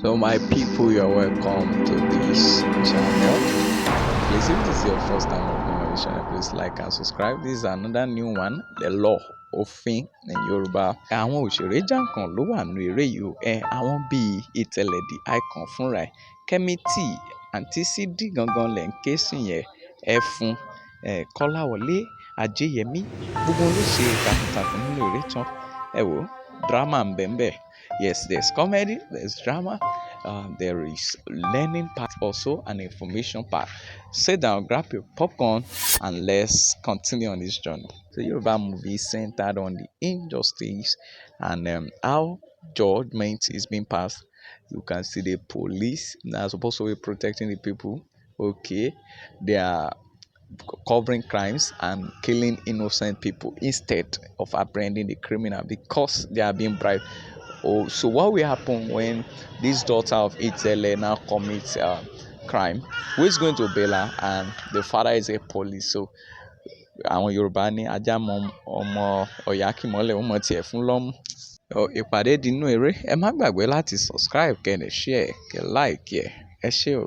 So my people, you're welcome to this channel. Please, if this is your first time of my channel, please like and subscribe. This is another new one, the law Ofin in Yoruba. Àwọn òṣèré jàǹkàn ló wà nínú eré yìí o. Àwọn bíi lIteledicon fúnra ẹ̀, Kemity, àǹtí Sídì gangan lẹ̀ ń ké sí yẹn, Efun, KolawoleAjeyemi, gbogbo wọn ló ṣe takuntakun nínú eré tán. Ẹ wò, drama ń bẹ ńbẹ̀. Yes, there's comedy, there's drama, there is learning part also, and information part. Sit down, grab your popcorn, and let's continue on this journey. The Yoruba movie is centered on the injustice and how judgment is being passed. You can see the police that are supposed to be protecting the people. Okay, they are covering crimes and killing innocent people instead of apprehending the criminal because they are being bribed. Oh, so what will happen when this daughter of Itele now commits crime? Who is going to bail her? And the father is a police. So àwọn Yorùbá ní ajá mọ ọmọ Ọ̀yá kì mọ́lẹ̀ ó mọ tiẹ̀ fún lọ́mú. Ìpàdé dínú eré. Ẹ má gbàgbé láti subscribe, kẹ́ ẹ share, kẹ́ like ẹ ṣé o.